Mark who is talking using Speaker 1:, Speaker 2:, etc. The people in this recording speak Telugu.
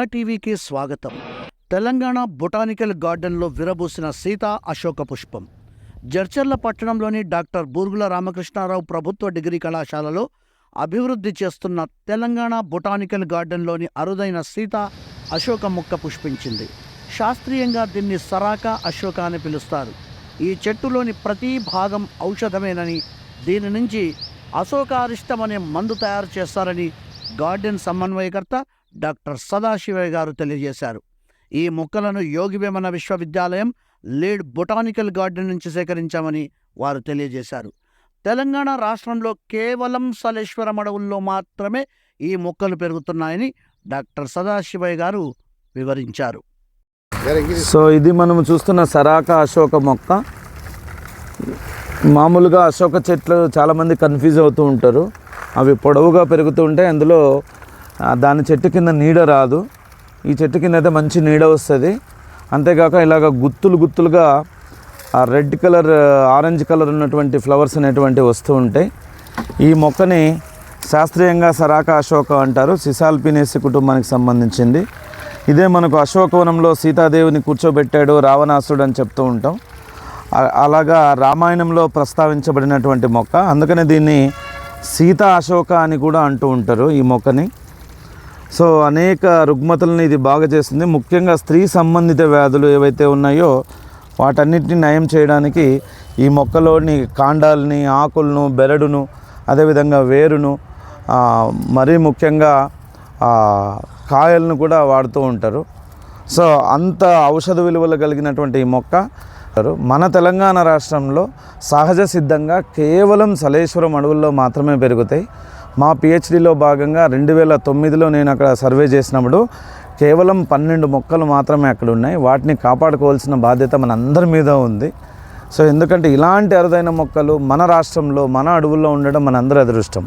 Speaker 1: మన టీవీకి స్వాగతం. తెలంగాణ బొటానికల్ గార్డెన్లో విరబూసిన సీతా అశోక పుష్పం. జడ్చర్ల పట్టణంలోని డాక్టర్ బూర్గుల రామకృష్ణారావు ప్రభుత్వ డిగ్రీ కళాశాలలో అభివృద్ధి చేస్తున్న తెలంగాణ బొటానికల్ గార్డెన్లోని అరుదైన సీతా అశోక మొక్క పుష్పించింది. శాస్త్రీయంగా దీన్ని సరాకా అశోక అని పిలుస్తారు. ఈ చెట్టులోని ప్రతి భాగం ఔషధమేనని, దీని నుంచి అశోకారిష్టం అనే మందు తయారు చేస్తారని గార్డెన్ సమన్వయకర్త డాక్టర్ సదాశివయ్య గారు తెలియజేశారు. ఈ మొక్కలను యోగివేమన విశ్వవిద్యాలయం లీడ్ బొటానికల్ గార్డెన్ నుంచి సేకరించామని వారు తెలియజేశారు. తెలంగాణ రాష్ట్రంలో కేవలం సలేశ్వరం అడవుల్లో మాత్రమే ఈ మొక్కలు పెరుగుతున్నాయని డాక్టర్ సదాశివయ్య గారు వివరించారు.
Speaker 2: సో ఇది మనం చూస్తున్న సరాకా అశోక మొక్క. మామూలుగా అశోక చెట్లు చాలామంది కన్ఫ్యూజ్ అవుతూ ఉంటారు. అవి పొడవుగా పెరుగుతూ ఉంటాయి, అందులో దాని చెట్టు కింద నీడ రాదు. ఈ చెట్టు కింద అయితే మంచి నీడ వస్తుంది. అంతేకాక ఇలాగ గుత్తులుగా రెడ్ కలర్, ఆరెంజ్ కలర్ ఉన్నటువంటి ఫ్లవర్స్ అనేటువంటివి వస్తూ ఉంటాయి. ఈ మొక్కని శాస్త్రీయంగా సరాకా అశోక అంటారు. సిసాల్పినేసి కుటుంబానికి సంబంధించింది. ఇదే మనకు అశోకవనంలో సీతాదేవిని కూర్చోబెట్టాడు రావణాసుడు అని చెప్తూ ఉంటాం. అలాగా రామాయణంలో ప్రస్తావించబడినటువంటి మొక్క. అందుకనే దీన్ని సీతా అశోక అని కూడా అంటూ ఉంటారు ఈ మొక్కని. సో అనేక రుగ్మతలను ఇది బాగా చేస్తుంది. ముఖ్యంగా స్త్రీ సంబంధిత వ్యాధులు ఏవైతే ఉన్నాయో వాటన్నిటిని నయం చేయడానికి ఈ మొక్కలోని కాండాలని, ఆకులను, బెరడును, అదేవిధంగా వేరును, మరీ ముఖ్యంగా కాయలను కూడా వాడుతూ ఉంటారు. సో అంత ఔషధ విలువలు కలిగినటువంటి ఈ మొక్క మన తెలంగాణ రాష్ట్రంలో సహజ సిద్ధంగా కేవలం సలేశ్వరం అడవుల్లో మాత్రమే పెరుగుతాయి. మా పిహెచ్డిలో భాగంగా 2009లో నేను అక్కడ సర్వే చేసినప్పుడు కేవలం 12 మొక్కలు మాత్రమే అక్కడ ఉన్నాయి. వాటిని కాపాడుకోవాల్సిన బాధ్యత మన అందరి మీద ఉంది. సో ఎందుకంటే ఇలాంటి అరుదైన మొక్కలు మన రాష్ట్రంలో, మన అడవుల్లో ఉండడం మనందరి అదృష్టం.